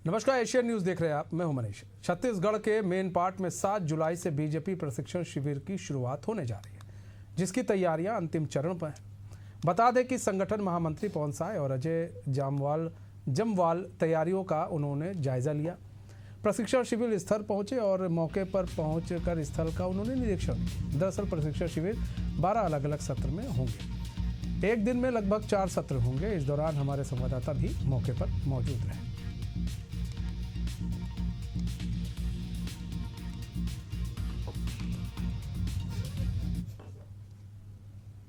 नमस्कार, Asian news देख रहे हैं आप। मैं हूं मनीष। छत्तीसगढ़ के मेन पार्ट में 7 जुलाई से बीजेपी प्रशिक्षण शिविर की शुरुआत होने जा रही है, जिसकी तैयारियां अंतिम चरण पर हैं। बता दें कि संगठन महामंत्री पवन साय और अजय जमवाल तैयारियों का उन्होंने जायजा लिया। प्रशिक्षण शिविर स्थल पहुंचे और मौके पर पहुंचकर स्थल का उन्होंने निरीक्षण किया। दरअसल प्रशिक्षण शिविर 12 अलग अलग सत्र में होंगे। एक दिन में लगभग 4 सत्र होंगे। इस दौरान हमारे संवाददाता भी मौके पर मौजूद रहे।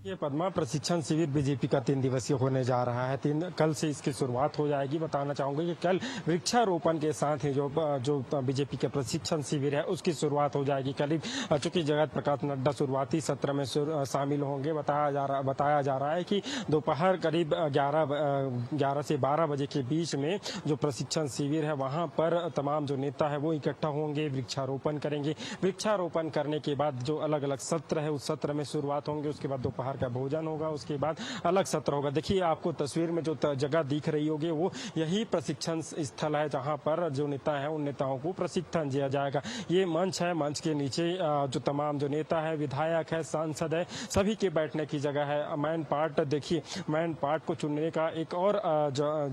ये पद्मा प्रशिक्षण शिविर बीजेपी का 3 दिवसीय होने जा रहा है। कल से इसकी शुरुआत हो जाएगी। बताना चाहूंगा कि कल वृक्षारोपण के साथ ही जो बीजेपी के प्रशिक्षण शिविर है उसकी शुरुआत हो जाएगी। करीब चूंकि जगत प्रकाश नड्डा शुरुआती सत्र में शामिल होंगे। बताया जा रहा है कि दोपहर करीब 11 से 12 बजे के बीच में जो प्रशिक्षण शिविर है वहां पर तमाम जो नेता है वो इकट्ठा होंगे, वृक्षारोपण करेंगे। वृक्षारोपण करने के बाद जो अलग अलग सत्र है उस सत्र में शुरुआत होंगे। उसके बाद दोपहर का भोजन होगा, उसके बाद अलग सत्र होगा। देखिए आपको तस्वीर में जो जगह दिख रही होगी वो यही प्रशिक्षण स्थल है जहां पर जो नेता है उन नेताओं को प्रशिक्षण दिया जाएगा। ये मंच है, मंच के नीचे जो तमाम जो नेता है, विधायक है, सांसद है, सभी के बैठने की जगह है। मैन पार्ट देखिए, मैन पार्ट को चुनने का एक और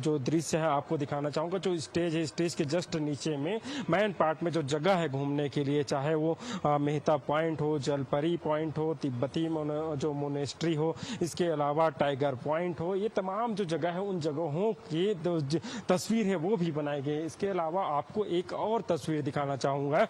जो दृश्य है आपको दिखाना चाहूंगा। जो स्टेज है, स्टेज के जस्ट नीचे में मैन पार्ट में जो जगह है घूमने के लिए, चाहे वो मेहता पॉइंट हो, जलपरी पॉइंट हो, तिब्बती जो मोनेस्ट्री हो, इसके अलावा टाइगर पॉइंट हो, ये तमाम जो जगह है उन जगहों की तस्वीर है वो भी बनाई गई। इसके अलावा आपको एक और तस्वीर दिखाना चाहूंगा।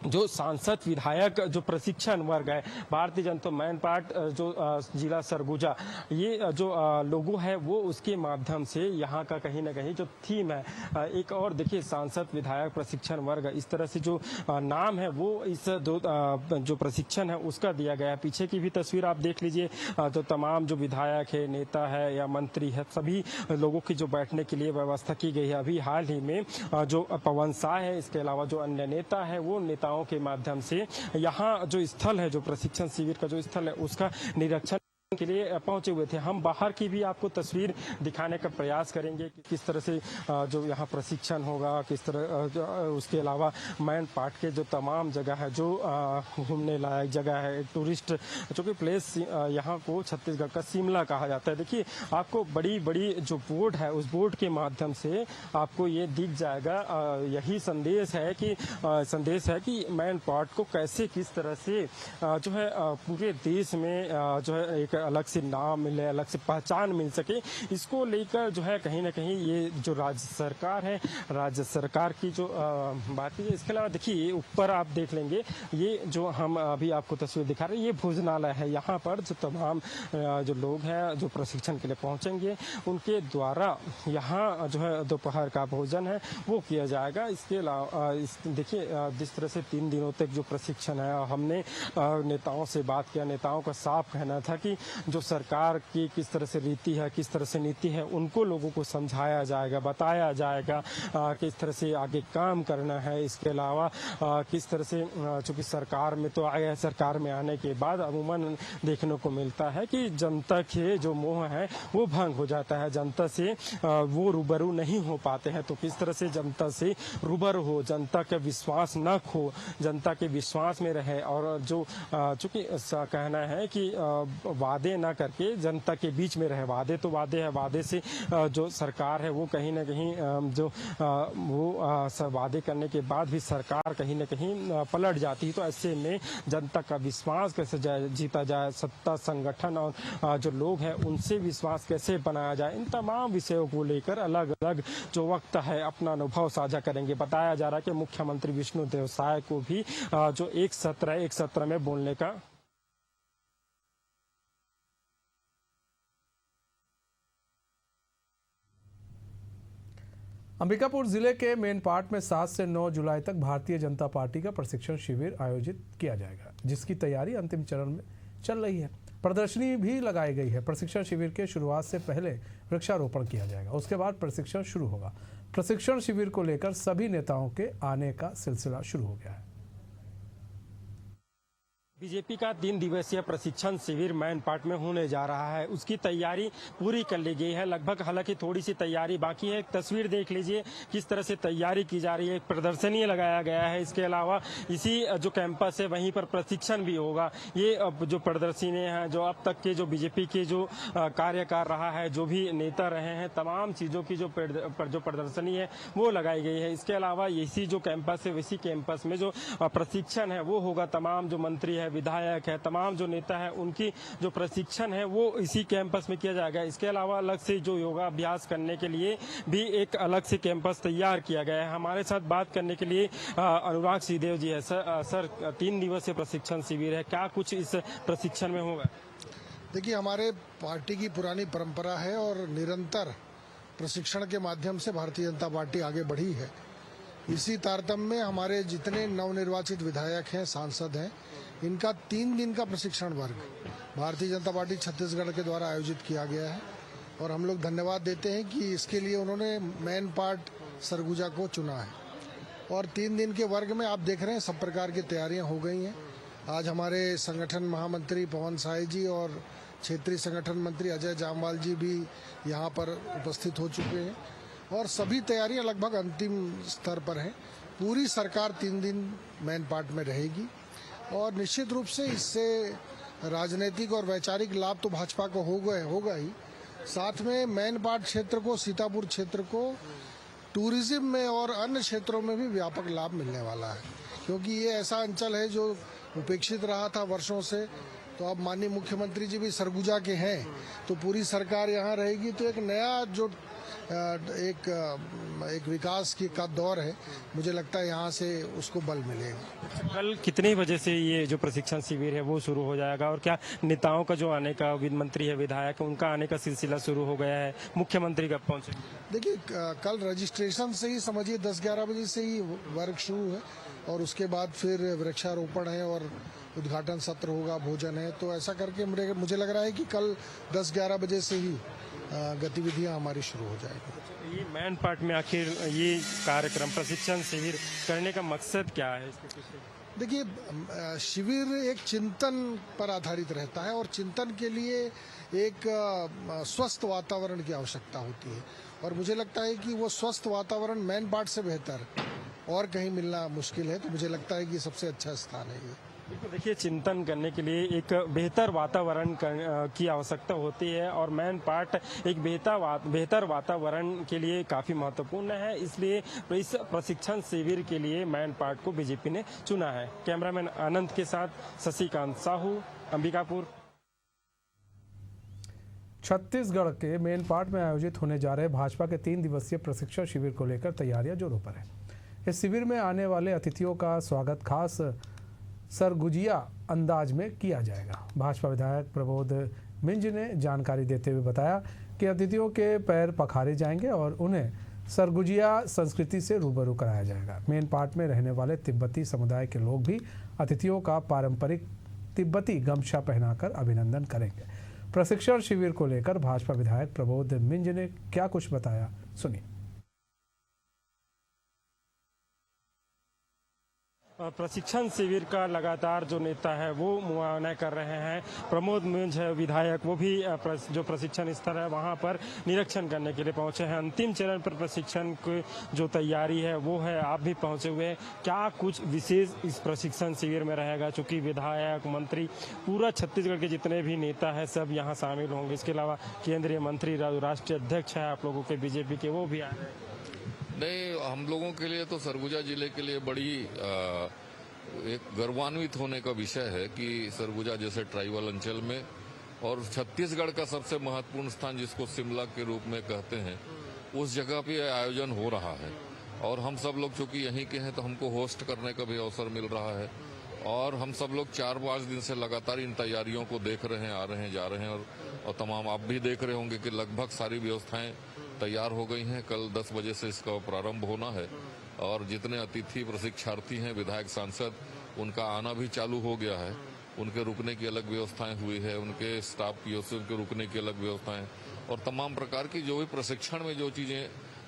जो सांसद विधायक जो प्रशिक्षण वर्ग है, भारतीय जनता मैन पार्ट जो जिला सरगुजा, ये जो लोगो है वो उसके माध्यम से यहाँ का कहीं ना कहीं जो थीम है। एक और देखिए, सांसद विधायक प्रशिक्षण वर्ग, इस तरह से जो नाम है वो इस जो प्रशिक्षण है उसका दिया गया है। पीछे की भी तस्वीर आप देख लीजिए। जो तमाम जो विधायक है, नेता है या मंत्री है, सभी लोगों की जो बैठने के लिए व्यवस्था की गई है। अभी हाल ही में जो पवन साय है, इसके अलावा जो अन्य नेता है वो नेताओं के माध्यम से यहाँ जो स्थल है, जो प्रशिक्षण शिविर का जो स्थल है उसका निरीक्षण के लिए पहुंचे हुए थे। हम बाहर की भी आपको तस्वीर दिखाने का प्रयास करेंगे कि किस तरह से जो यहाँ प्रशिक्षण होगा, किस तरह। उसके अलावा मैन पार्ट के जो तमाम जगह है, जो घूमने लायक जगह है, टूरिस्ट जो कि प्लेस, यहाँ को छत्तीसगढ़ का शिमला कहा जाता है। देखिए आपको बड़ी बड़ी जो बोर्ड है उस बोर्ड के माध्यम से आपको ये दिख जाएगा। यही संदेश है कि मैन पार्ट को कैसे, किस तरह से जो है पूरे देश में जो है एक अलग से नाम मिले, अलग से पहचान मिल सके, इसको लेकर जो है कहीं ना कहीं ये जो राज्य सरकार है, राज्य सरकार की जो बात है। इसके अलावा देखिए ऊपर आप देख लेंगे, ये जो हम अभी आपको तस्वीर दिखा रहे हैं ये भोजनालय है। यहाँ पर जो तमाम जो लोग हैं जो प्रशिक्षण के लिए पहुंचेंगे उनके द्वारा यहाँ जो है दोपहर का भोजन है वो किया जाएगा। इसके अलावा देखिए जिस तरह से 3 दिनों तक जो प्रशिक्षण है, हमने नेताओं से बात किया। नेताओं का साफ कहना था कि जो सरकार की किस तरह से रीति है, किस तरह से नीति है, उनको लोगों को समझाया जाएगा, बताया जाएगा किस तरह से आगे काम करना है। इसके अलावा किस तरह से, चूंकि सरकार में तो आया है, सरकार में आने के बाद अमूमन देखने को मिलता है कि जनता के जो मोह है वो भंग हो जाता है, जनता से वो रूबरू नहीं हो पाते हैं। तो किस तरह से जनता से रूबरू हो, जनता का विश्वास न खो, जनता के विश्वास में रहे। और जो चूंकि कहना है कि वादे ना करके जनता के बीच में रहे। वादे तो वादे है, वादे से जो सरकार है वो कहीं ना कहीं जो वो वादे करने के बाद भी सरकार कहीं ना कहीं पलट जाती है। तो ऐसे में जनता का विश्वास कैसे जीता जाए, सत्ता, संगठन और जो लोग हैं उनसे विश्वास कैसे बनाया जाए, इन तमाम विषयों को लेकर अलग अलग जो वक्त है अपना अनुभव साझा करेंगे। बताया जा रहा है कि मुख्यमंत्री विष्णुदेव साय को भी जो एक सत्र में बोलने का अंबिकापुर जिले के मेन पार्ट में 7 से 9 जुलाई तक भारतीय जनता पार्टी का प्रशिक्षण शिविर आयोजित किया जाएगा, जिसकी तैयारी अंतिम चरण में चल रही है। प्रदर्शनी भी लगाई गई है। प्रशिक्षण शिविर के शुरुआत से पहले वृक्षारोपण किया जाएगा, उसके बाद प्रशिक्षण शुरू होगा। प्रशिक्षण शिविर को लेकर सभी नेताओं के आने का सिलसिला शुरू हो गया है। बीजेपी का 3 दिवसीय प्रशिक्षण शिविर मैनपाट में होने जा रहा है। उसकी तैयारी पूरी कर ली गई है लगभग, हालांकि थोड़ी सी तैयारी बाकी है। एक तस्वीर देख लीजिए किस तरह से तैयारी की जा रही है। एक प्रदर्शनी लगाया गया है। इसके अलावा इसी जो कैंपस है वहीं पर प्रशिक्षण भी होगा। ये अब जो प्रदर्शनी हैं, जो अब तक के जो बीजेपी के जो कार्य कर रहा है, जो भी नेता रहे हैं, तमाम चीजों की जो प्रदर्शनी है वो लगाई गई है। इसके अलावा इसी जो कैंपस है, इसी कैंपस में जो प्रशिक्षण है वो होगा। तमाम जो मंत्री है, विधायक है, तमाम जो नेता है, उनकी जो प्रशिक्षण है वो इसी कैंपस में किया जाएगा। इसके अलावा अलग से जो योगा अभ्यास करने के लिए भी एक अलग से कैंपस तैयार किया गया है। हमारे साथ बात करने के लिए अनुराग सिंहदेव जी है। सर 3 दिवसीय प्रशिक्षण शिविर है, क्या कुछ इस प्रशिक्षण में होगा? देखिए, हमारे पार्टी की पुरानी परंपरा है और निरंतर प्रशिक्षण के माध्यम से भारतीय जनता पार्टी आगे बढ़ी है। इसी तारतम्य में हमारे जितने नवनिर्वाचित विधायक हैं, सांसद हैं, इनका 3 दिन का प्रशिक्षण वर्ग भारतीय जनता पार्टी छत्तीसगढ़ के द्वारा आयोजित किया गया है और हम लोग धन्यवाद देते हैं कि इसके लिए उन्होंने मैनपाट सरगुजा को चुना है। और 3 दिन के वर्ग में आप देख रहे हैं सब प्रकार की तैयारियां हो गई हैं। आज हमारे संगठन महामंत्री पवन साय जी और क्षेत्रीय संगठन मंत्री अजय जामवाल जी भी यहाँ पर उपस्थित हो चुके हैं और सभी तैयारियां लगभग अंतिम स्तर पर हैं। पूरी सरकार 3 दिन मैनपाट में रहेगी और निश्चित रूप से इससे राजनीतिक और वैचारिक लाभ तो भाजपा को होगा ही, साथ में मैनपाट क्षेत्र को, सीतापुर क्षेत्र को टूरिज्म में और अन्य क्षेत्रों में भी व्यापक लाभ मिलने वाला है, क्योंकि ये ऐसा अंचल है जो उपेक्षित रहा था वर्षों से। तो अब माननीय मुख्यमंत्री जी भी सरगुजा के हैं, तो पूरी सरकार यहाँ रहेगी, तो एक नया जो एक विकास का दौर है, मुझे लगता है यहाँ से उसको बल मिलेगा। कल कितने बजे से ये जो प्रशिक्षण शिविर है वो शुरू हो जाएगा और क्या नेताओं का जो आने का, वित्त मंत्री है, विधायक है, उनका आने का सिलसिला शुरू हो गया है? मुख्यमंत्री कब पहुंचेंगे? देखिए, कल रजिस्ट्रेशन से ही समझिए 10-11 बजे से ही वर्क शुरू है और उसके बाद फिर वृक्षारोपण है और उद्घाटन सत्र होगा, भोजन है। तो ऐसा करके मुझे लग रहा है कि कल 10-11 बजे से ही गतिविधियां हमारी शुरू हो जाएगी। ये मैनपाट में आखिर ये कार्यक्रम प्रशिक्षण शिविर करने का मकसद क्या है? देखिए, शिविर एक चिंतन पर आधारित रहता है और चिंतन के लिए एक स्वस्थ वातावरण की आवश्यकता होती है और मुझे लगता है कि वो स्वस्थ वातावरण मैनपाट से बेहतर और कहीं मिलना मुश्किल है। तो मुझे लगता है कि सबसे अच्छा स्थान है ये। देखिए, चिंतन करने के लिए एक बेहतर वातावरण की आवश्यकता होती है और मैनपाट एक बेहतर वातावरण के लिए काफी महत्वपूर्ण है। इसलिए इस प्रशिक्षण शिविर के लिए मैनपाट को बीजेपी ने चुना है। कैमरामैन आनंद के साथ शशिकांत साहू, अंबिकापुर। छत्तीसगढ़ के मैनपाट में आयोजित होने जा रहे भाजपा के 3 दिवसीय प्रशिक्षण शिविर को लेकर तैयारियां जोरों पर है। इस शिविर में आने वाले अतिथियों का स्वागत खास सरगुजिया अंदाज में किया जाएगा। भाजपा विधायक प्रबोध मिंज ने जानकारी देते हुए बताया कि अतिथियों के पैर पखारे जाएंगे और उन्हें सरगुजिया संस्कृति से रूबरू कराया जाएगा। मैनपाट में रहने वाले तिब्बती समुदाय के लोग भी अतिथियों का पारंपरिक तिब्बती गमछा पहनाकर अभिनंदन करेंगे। प्रशिक्षण शिविर को लेकर भाजपा विधायक प्रबोध मिंज ने क्या कुछ बताया, सुनिए। प्रशिक्षण शिविर का लगातार जो नेता है वो मुआयना कर रहे हैं। प्रमोद मिंज है विधायक, वो भी जो प्रशिक्षण स्थल है वहां पर निरीक्षण करने के लिए पहुंचे हैं। अंतिम चरण पर प्रशिक्षण की जो तैयारी है वो है, आप भी पहुंचे हुए हैं। क्या कुछ विशेष इस प्रशिक्षण शिविर में रहेगा? चूंकि विधायक, मंत्री, पूरा छत्तीसगढ़ के जितने भी नेता है सब यहाँ शामिल होंगे। इसके अलावा केंद्रीय मंत्री, राष्ट्रीय अध्यक्ष है आप लोगों के बीजेपी के, वो भी आए हैं। नहीं, हम लोगों के लिए तो सरगुजा जिले के लिए बड़ी एक गर्वान्वित होने का विषय है कि सरगुजा जैसे ट्राइबल अंचल में और छत्तीसगढ़ का सबसे महत्वपूर्ण स्थान जिसको शिमला के रूप में कहते हैं, उस जगह पे आयोजन हो रहा है और हम सब लोग चूंकि यहीं के हैं तो हमको होस्ट करने का भी अवसर मिल रहा है और हम सब लोग 4-5 दिन से लगातार इन तैयारियों को देख रहे हैं, आ रहे हैं, जा रहे हैं और तमाम आप भी देख रहे होंगे कि लगभग सारी व्यवस्थाएं तैयार हो गई हैं। कल 10 बजे से इसका प्रारंभ होना है और जितने अतिथि प्रशिक्षार्थी हैं, विधायक, सांसद, उनका आना भी चालू हो गया है। उनके रुकने की अलग व्यवस्थाएं हुई है, उनके स्टाफ की ओर से उनके रुकने की अलग व्यवस्थाएं और तमाम प्रकार की जो भी प्रशिक्षण में जो चीजें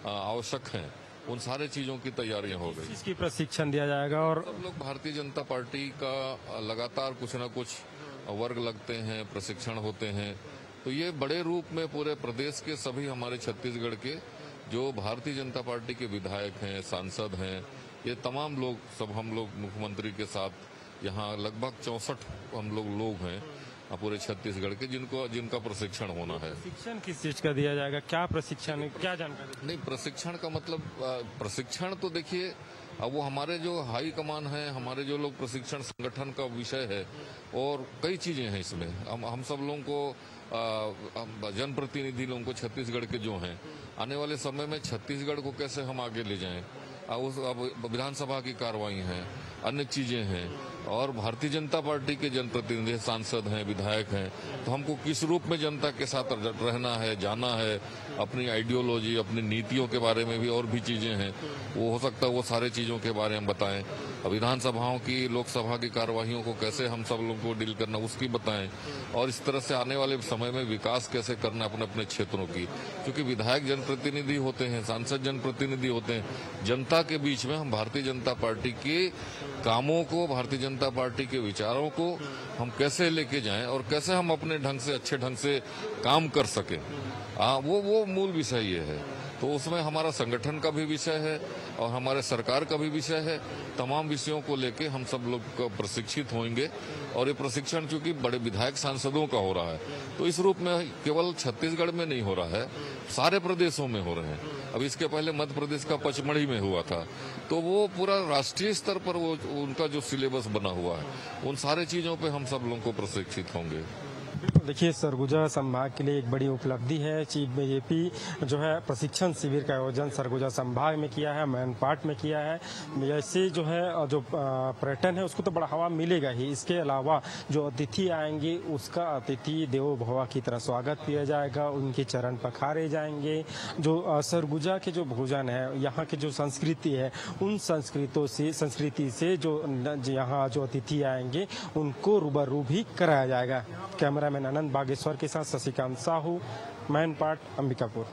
आवश्यक हैं उन सारे चीजों की तैयारियां हो गई। इसकी प्रशिक्षण दिया जाएगा और सब लोग भारतीय जनता पार्टी का लगातार कुछ न कुछ वर्ग लगते हैं, प्रशिक्षण होते हैं। तो ये बड़े रूप में पूरे प्रदेश के सभी हमारे छत्तीसगढ़ के जो भारतीय जनता पार्टी के विधायक हैं, सांसद हैं, ये तमाम लोग, सब हम लोग मुख्यमंत्री के साथ यहाँ लगभग 64 हम लोग हैं पूरे छत्तीसगढ़ के जिनका प्रशिक्षण होना है। प्रशिक्षण किस चीज का दिया जाएगा, क्या प्रशिक्षण है, क्या जानकारी? नहीं, प्रशिक्षण का मतलब प्रशिक्षण तो देखिए, अब वो हमारे जो हाई कमान है, हमारे जो लोग प्रशिक्षण संगठन का विषय है और कई चीजें हैं इसमें। हम सब लोगों को जनप्रतिनिधि लोगों को छत्तीसगढ़ के जो हैं, आने वाले समय में छत्तीसगढ़ को कैसे हम आगे ले जाएं, अब विधानसभा की कार्रवाई है, अन्य चीजें हैं और भारतीय जनता पार्टी के जनप्रतिनिधि, सांसद हैं, विधायक हैं, तो हमको किस रूप में जनता के साथ रहना है, जाना है, अपनी आइडियोलॉजी, अपनी नीतियों के बारे में भी और भी चीजें हैं, वो हो सकता है वो सारे चीजों के बारे में बताएं। विधानसभाओं की, लोकसभा की कार्यवाहियों को कैसे हम सब लोगों को डील करना उसकी बताएं और इस तरह से आने वाले समय में विकास कैसे करना अपने अपने क्षेत्रों की, क्योंकि विधायक जनप्रतिनिधि होते हैं, सांसद जनप्रतिनिधि होते हैं। जनता के बीच में हम भारतीय जनता पार्टी के कामों को, भारतीय जनता पार्टी के विचारों को हम कैसे लेके जाएं और कैसे हम अपने ढंग से, अच्छे ढंग से काम कर सकें, वो मूल विषय ये है। तो उसमें हमारा संगठन का भी विषय है और हमारे सरकार का भी विषय है। तमाम विषयों को लेके हम सब लोग प्रशिक्षित होंगे और ये प्रशिक्षण चूंकि बड़े विधायक सांसदों का हो रहा है, तो इस रूप में केवल छत्तीसगढ़ में नहीं हो रहा है, सारे प्रदेशों में हो रहे हैं। अब इसके पहले मध्य प्रदेश का पचमढ़ी में हुआ था, तो वो पूरा राष्ट्रीय स्तर पर वो उनका जो सिलेबस बना हुआ है, उन सारे चीजों पे हम सब लोगों को प्रशिक्षित होंगे। देखिए, सरगुजा संभाग के लिए एक बड़ी उपलब्धि है। चीफ बीजेपी जो है प्रशिक्षण शिविर का आयोजन सरगुजा संभाग में किया है, मैनपाट में किया है। ऐसे जो है जो पर्यटन है उसको तो बढ़ावा मिलेगा ही, इसके अलावा जो अतिथि आएंगे उसका अतिथि देवो भव की तरह स्वागत किया जाएगा, उनके चरण पखारे जाएंगे। जो सरगुजा के जो भोजन है, यहाँ के जो संस्कृति है, उन संस्कृति से जो यहाँ जो अतिथि आएंगे उनको रूबरू भी कराया जाएगा। कैमरामैन आनंद बागेश्वर के साथ शशिकांत साहू, मैनपाट, अंबिकापुर।